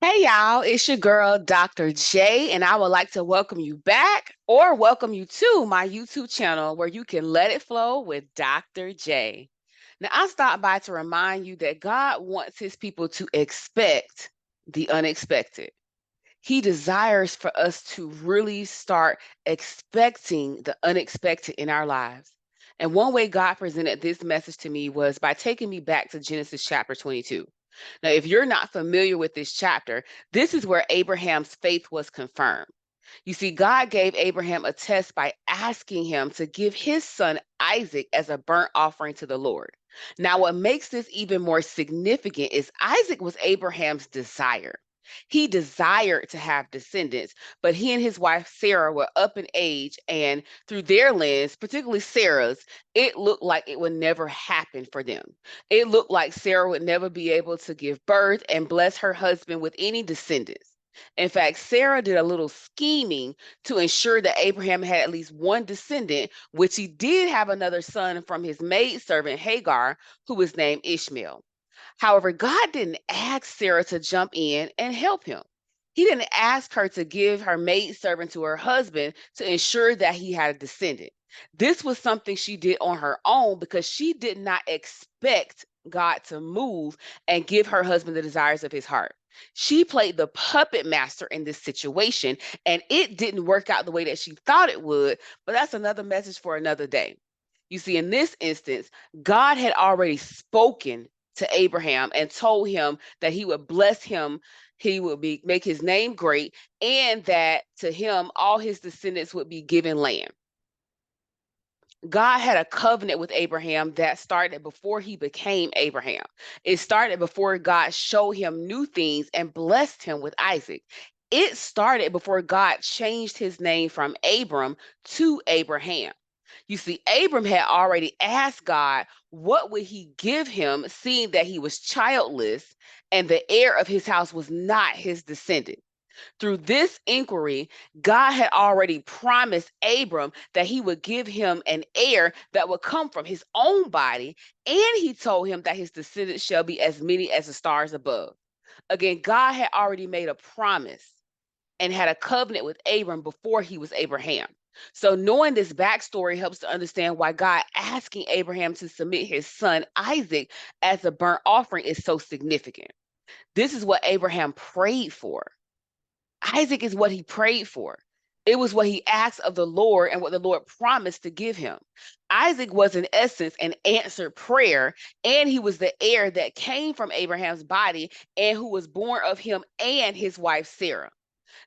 Hey y'all, it's your girl, Dr. J, and I would like to welcome you back or welcome you to my YouTube channel where you can let it flow with Dr. J. Now, I stopped by to remind you that God wants his people to expect the unexpected. He desires for us to really start expecting the unexpected in our lives. And one way God presented this message to me was by taking me back to Genesis chapter 22. Now, if you're not familiar with this chapter, this is where Abraham's faith was confirmed. You see, God gave Abraham a test by asking him to give his son Isaac as a burnt offering to the Lord. Now, what makes this even more significant is Isaac was Abraham's desire. He desired to have descendants, but he and his wife Sarah were up in age, and through their lens, particularly Sarah's, it looked like it would never happen for them. It looked like Sarah would never be able to give birth and bless her husband with any descendants. In fact, Sarah did a little scheming to ensure that Abraham had at least one descendant, which he did have another son from his maidservant Hagar, who was named Ishmael. However, God didn't ask Sarah to jump in and help him. He didn't ask her to give her maidservant to her husband to ensure that he had a descendant. This was something she did on her own because she did not expect God to move and give her husband the desires of his heart. She played the puppet master in this situation, and it didn't work out the way that she thought it would, but that's another message for another day. You see, in this instance, God had already spoken to Abraham and told him that he would bless him, he would make his name great, and that to him all his descendants would be given land. God had a covenant with Abraham that started before he became Abraham. It started before God showed him new things and blessed him with Isaac. It started before God changed his name from Abram to Abraham. You see, Abram had already asked God what would he give him, seeing that he was childless and the heir of his house was not his descendant. Through this inquiry, God had already promised Abram that he would give him an heir that would come from his own body, and he told him that his descendants shall be as many as the stars above. Again, God had already made a promise and had a covenant with Abram before he was Abraham. So, knowing this backstory helps to understand why God asking Abraham to submit his son Isaac as a burnt offering is so significant. This is what Abraham prayed for. Isaac is what he prayed for. It was what he asked of the Lord and what the Lord promised to give him. Isaac was, in essence, an answered prayer, and he was the heir that came from Abraham's body and who was born of him and his wife Sarah.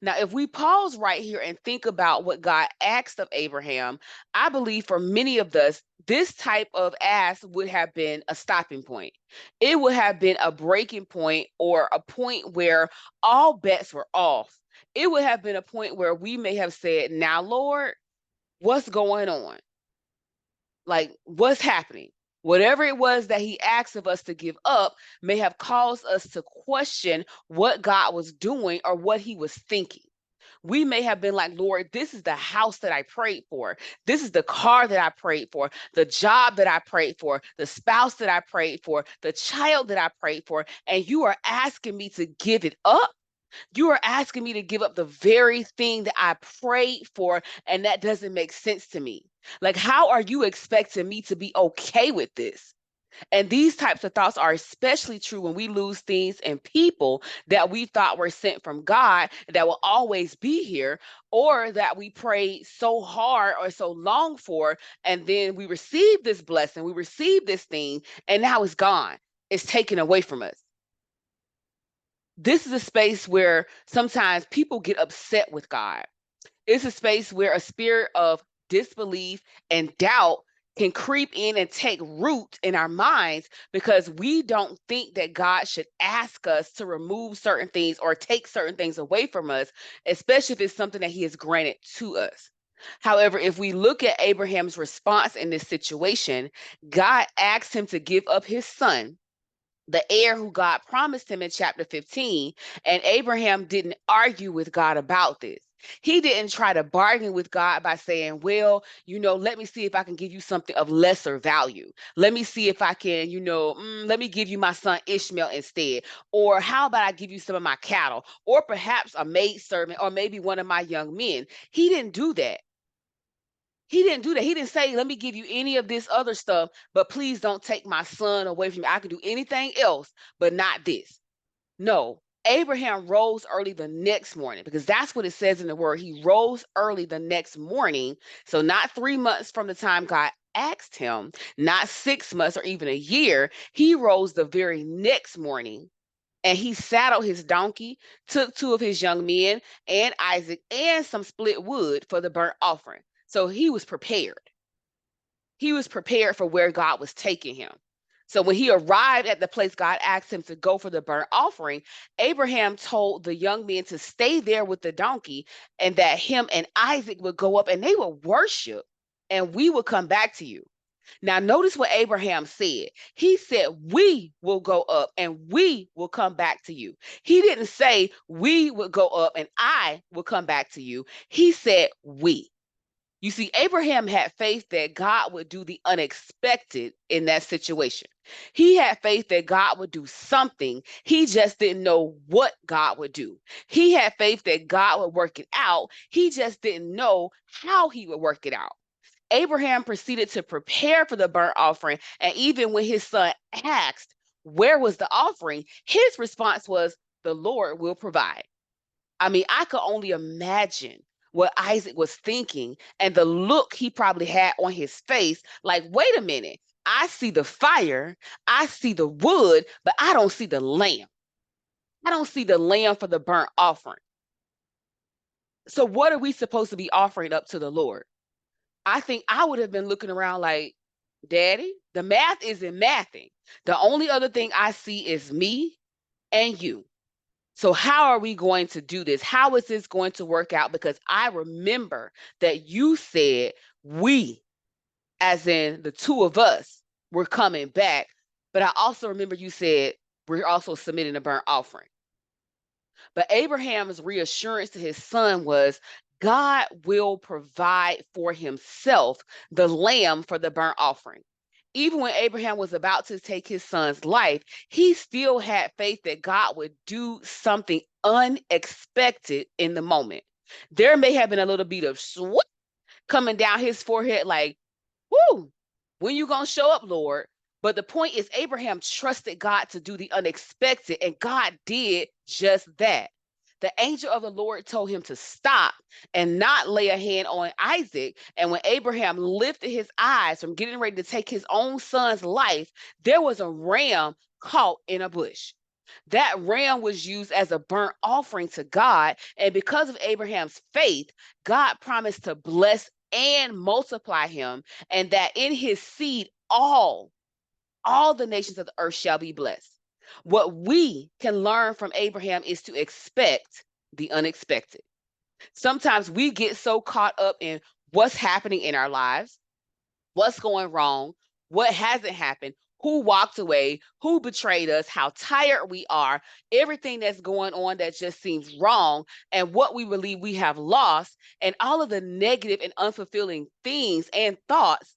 Now, if we pause right here and think about what God asked of Abraham, I believe for many of us, this type of ask would have been a stopping point. It would have been a breaking point or a point where all bets were off. It would have been a point where we may have said, now, Lord, what's going on? Like, what's happening? Whatever it was that he asked of us to give up may have caused us to question what God was doing or what he was thinking. We may have been like, Lord, this is the house that I prayed for. This is the car that I prayed for, the job that I prayed for, the spouse that I prayed for, the child that I prayed for. And you are asking me to give it up. You are asking me to give up the very thing that I prayed for, and that doesn't make sense to me. Like, how are you expecting me to be okay with this? And these types of thoughts are especially true when we lose things and people that we thought were sent from God that will always be here, or that we prayed so hard or so long for, and then we receive this blessing, we receive this thing, and now it's gone. It's taken away from us. This is a space where sometimes people get upset with God. It's a space where a spirit of disbelief and doubt can creep in and take root in our minds because we don't think that God should ask us to remove certain things or take certain things away from us, especially if it's something that he has granted to us. However, if we look at Abraham's response in this situation, God asked him to give up his son, the heir who God promised him in chapter 15, and Abraham didn't argue with God about this. He didn't try to bargain with God by saying, well, let me see if I can give you something of lesser value. Let me see if I can, let me give you my son Ishmael instead. Or how about I give you some of my cattle? Or perhaps a maidservant, or maybe one of my young men. He didn't do that. He didn't do that. He didn't say, let me give you any of this other stuff, but please don't take my son away from me. I can do anything else, but not this. No, Abraham rose early the next morning, because that's what it says in the word. He rose early the next morning. So not 3 months from the time God asked him, not 6 months or even a year. He rose the very next morning, and he saddled his donkey, took 2 of his young men and Isaac and some split wood for the burnt offering. So he was prepared. He was prepared for where God was taking him. So when he arrived at the place God asked him to go for the burnt offering, Abraham told the young men to stay there with the donkey, and that him and Isaac would go up and they would worship, and we would come back to you. Now, notice what Abraham said. He said, we will go up and we will come back to you. He didn't say we would go up and I will come back to you. He said we. You see, Abraham had faith that God would do the unexpected in that situation. He had faith that God would do something. He just didn't know what God would do. He had faith that God would work it out. He just didn't know how he would work it out. Abraham proceeded to prepare for the burnt offering. And even when his son asked, where was the offering? His response was, the Lord will provide. I mean, I could only imagine what Isaac was thinking and the look he probably had on his face. Like, wait a minute, I see the fire, I see the wood, but I don't see the lamb. I don't see the lamb for the burnt offering. So, what are we supposed to be offering up to the Lord? I think I would have been looking around like, Daddy, the math isn't mathing. The only other thing I see is me and you. So how are we going to do this? How is this going to work out? Because I remember that you said we, as in the 2 of us, were coming back. But I also remember you said we're also submitting a burnt offering. But Abraham's reassurance to his son was, God will provide for himself the lamb for the burnt offering. Even when Abraham was about to take his son's life, he still had faith that God would do something unexpected in the moment. There may have been a little bit of sweat coming down his forehead, like, whoo, when you gonna show up, Lord? But the point is, Abraham trusted God to do the unexpected, and God did just that. The angel of the Lord told him to stop and not lay a hand on Isaac. And when Abraham lifted his eyes from getting ready to take his own son's life, there was a ram caught in a bush. That ram was used as a burnt offering to God. And because of Abraham's faith, God promised to bless and multiply him, and that in his seed, all the nations of the earth shall be blessed. What we can learn from Abraham is to expect the unexpected. Sometimes we get so caught up in what's happening in our lives, what's going wrong, what hasn't happened, who walked away, who betrayed us, how tired we are, everything that's going on that just seems wrong, and what we believe we have lost, and all of the negative and unfulfilling things and thoughts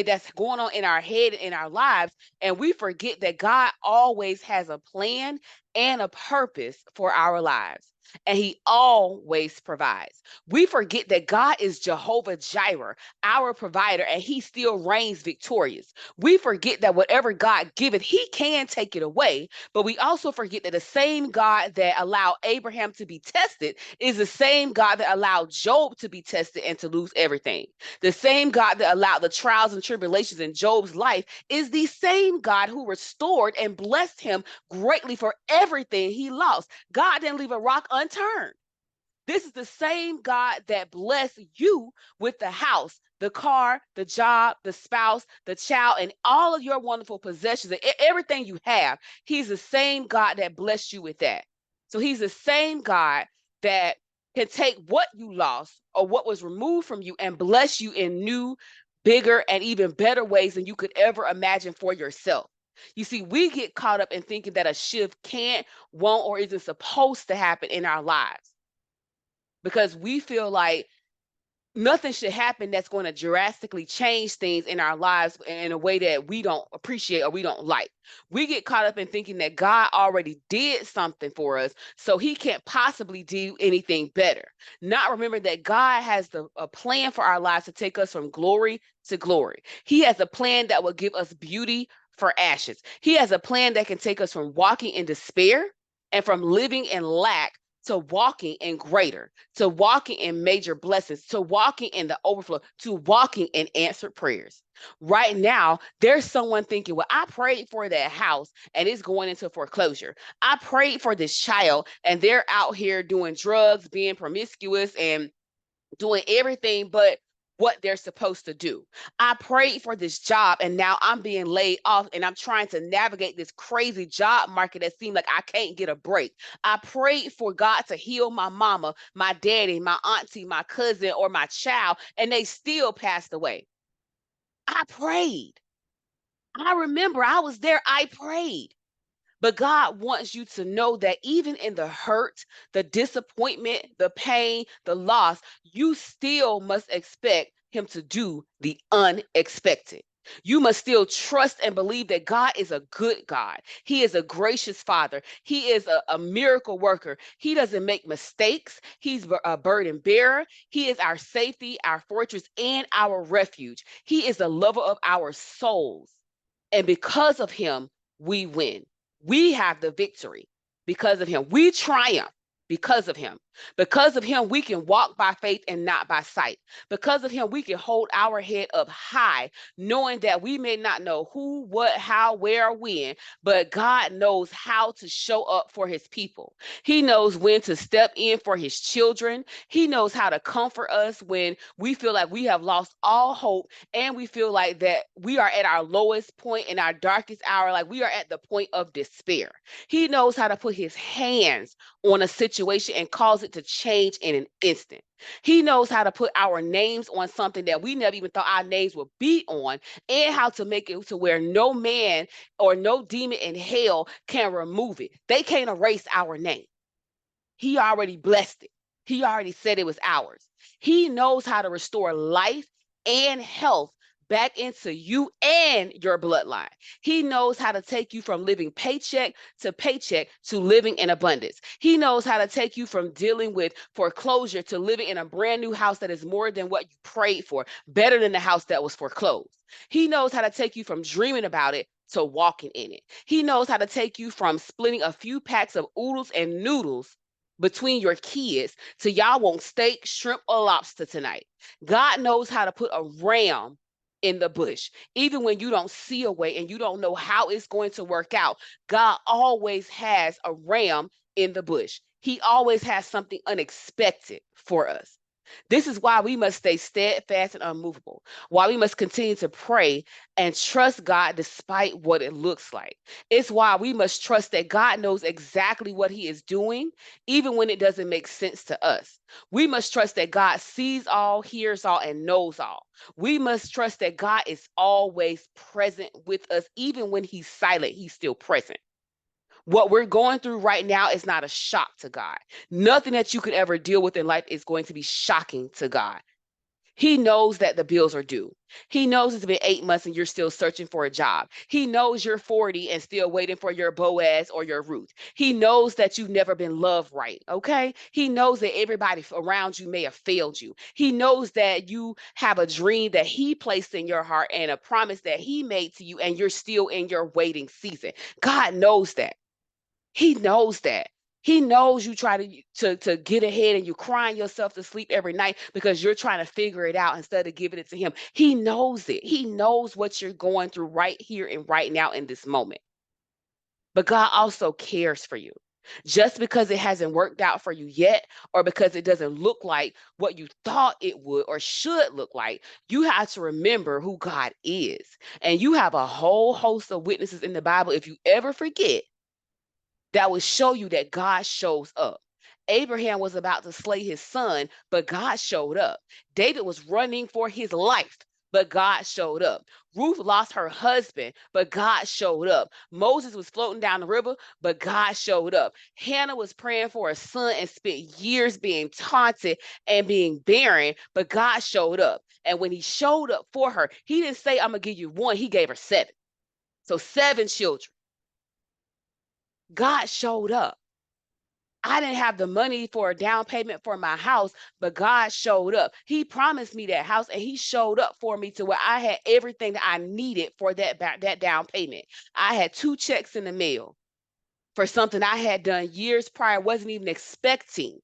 that's going on in our head and in our lives. And we forget that God always has a plan and a purpose for our lives. And he always provides. We forget that God is Jehovah Jireh, our provider, and he still reigns victorious. We forget that whatever God giveth, he can take it away. But we also forget that the same God that allowed Abraham to be tested is the same God that allowed Job to be tested and to lose everything. The same God that allowed the trials and tribulations in Job's life is the same God who restored and blessed him greatly for everything he lost. God didn't leave a rock unturned. This is the same God that blessed you with the house, the car, the job, the spouse, the child, and all of your wonderful possessions, and everything you have. He's the same God that blessed you with that. So he's the same God that can take what you lost or what was removed from you and bless you in new, bigger, and even better ways than you could ever imagine for yourself. You see, we get caught up in thinking that a shift can't, won't, or isn't supposed to happen in our lives. because we feel like nothing should happen that's going to drastically change things in our lives in a way that we don't appreciate or we don't like. We get caught up in thinking that God already did something for us, so he can't possibly do anything better. Not remember that God has a plan for our lives to take us from glory to glory. He has a plan that will give us beauty for ashes. He has a plan that can take us from walking in despair and from living in lack to walking in greater, to walking in major blessings, to walking in the overflow, to walking in answered prayers. Right now, there's someone thinking, well, I prayed for that house and it's going into foreclosure. I prayed for this child and they're out here doing drugs, being promiscuous, and doing everything but what they're supposed to do. I prayed for this job and now I'm being laid off and I'm trying to navigate this crazy job market that seems like I can't get a break. I prayed for God to heal my mama, my daddy, my auntie, my cousin, or my child, and they still passed away. I prayed. I remember I was there. I prayed. But God wants you to know that even in the hurt, the disappointment, the pain, the loss, you still must expect Him to do the unexpected. You must still trust and believe that God is a good God. He is a gracious Father. He is a miracle worker. He doesn't make mistakes. He's a burden bearer. He is our safety, our fortress, and our refuge. He is the lover of our souls. And because of Him, we win. We have the victory because of him. We triumph because of him. Because of him, we can walk by faith and not by sight. Because of him, we can hold our head up high, knowing that we may not know who, what, how, where, or when, but God knows how to show up for his people. He knows when to step in for his children. He knows how to comfort us when we feel like we have lost all hope and we feel like that we are at our lowest point in our darkest hour, like we are at the point of despair. He knows how to put his hands on a situation and cause it to change in an instant. He knows how to put our names on something that we never even thought our names would be on, and how to make it to where no man or no demon in hell can remove it. They can't erase our name. He already blessed it. He already said it was ours. He knows how to restore life and health back into you and your bloodline. He knows how to take you from living paycheck to living in abundance. He knows how to take you from dealing with foreclosure to living in a brand new house that is more than what you prayed for, better than the house that was foreclosed. He knows how to take you from dreaming about it to walking in it. He knows how to take you from splitting a few packs of oodles and noodles between your kids so y'all want steak, shrimp, or lobster tonight. God knows how to put a ram in the bush. Even when you don't see a way and you don't know how it's going to work out, God always has a ram in the bush. He always has something unexpected for us. This is why we must stay steadfast and unmovable, why we must continue to pray and trust God despite what it looks like. It's why we must trust that God knows exactly what he is doing, even when it doesn't make sense to us. We must trust that God sees all, hears all, and knows all. We must trust that God is always present with us, even when he's silent, he's still present. What we're going through right now is not a shock to God. Nothing that you could ever deal with in life is going to be shocking to God. He knows that the bills are due. He knows it's been 8 months and you're still searching for a job. He knows you're 40 and still waiting for your Boaz or your Ruth. He knows that you've never been loved right, okay? He knows that everybody around you may have failed you. He knows that you have a dream that he placed in your heart and a promise that he made to you, and you're still in your waiting season. God knows that. He knows that. He knows you try to get ahead and you're crying yourself to sleep every night because you're trying to figure it out instead of giving it to him. He knows it. He knows what you're going through right here and right now in this moment. But God also cares for you. Just because it hasn't worked out for you yet, or because it doesn't look like what you thought it would or should look like, you have to remember who God is. And you have a whole host of witnesses in the Bible. If you ever forget, that will show you that God shows up. Abraham was about to slay his son, but God showed up. David was running for his life, but God showed up. Ruth lost her husband, but God showed up. Moses was floating down the river, but God showed up. Hannah was praying for a son and spent years being taunted and being barren, but God showed up. And when he showed up for her, he didn't say, I'm going to give you one. He gave her 7. So 7 children. God showed up. I didn't have the money for a down payment for my house, but God showed up. He promised me that house and he showed up for me to where I had everything that I needed for that down payment. I had 2 checks in the mail for something I had done years prior, wasn't even expecting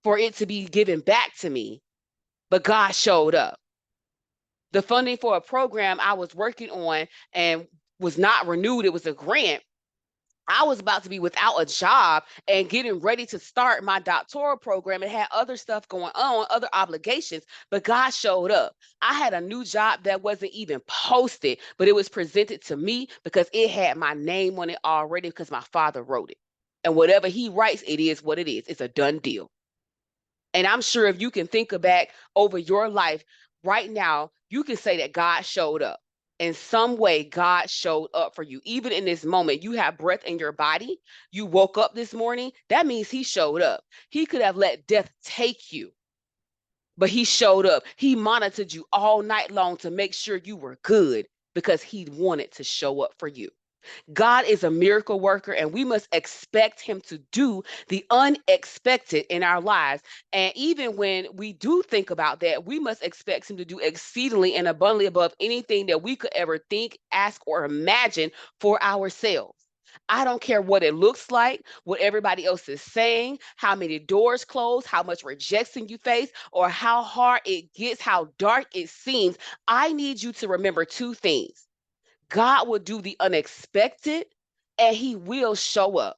for it to be given back to me, but God showed up. The funding for a program I was working on and was not renewed, it was a grant. I was about to be without a job and getting ready to start my doctoral program and had other stuff going on, other obligations, but God showed up. I had a new job that wasn't even posted, but it was presented to me because it had my name on it already because my father wrote it. And whatever he writes, it is what it is. It's a done deal. And I'm sure if you can think back over your life right now, you can say that God showed up. In some way, God showed up for you. Even in this moment, you have breath in your body. You woke up this morning. That means he showed up. He could have let death take you, but he showed up. He monitored you all night long to make sure you were good because he wanted to show up for you. God is a miracle worker, and we must expect him to do the unexpected in our lives. And even when we do think about that, we must expect him to do exceedingly and abundantly above anything that we could ever think, ask, or imagine for ourselves. I don't care what it looks like, what everybody else is saying, how many doors close, how much rejection you face, or how hard it gets, how dark it seems. I need you to remember 2 things. God will do the unexpected and he will show up.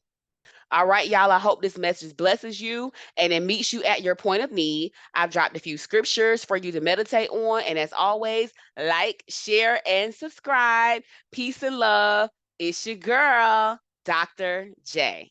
All right, y'all. I hope this message blesses you and it meets you at your point of need. I've dropped a few scriptures for you to meditate on. And as always, like, share, and subscribe. Peace and love. It's your girl, Dr. J.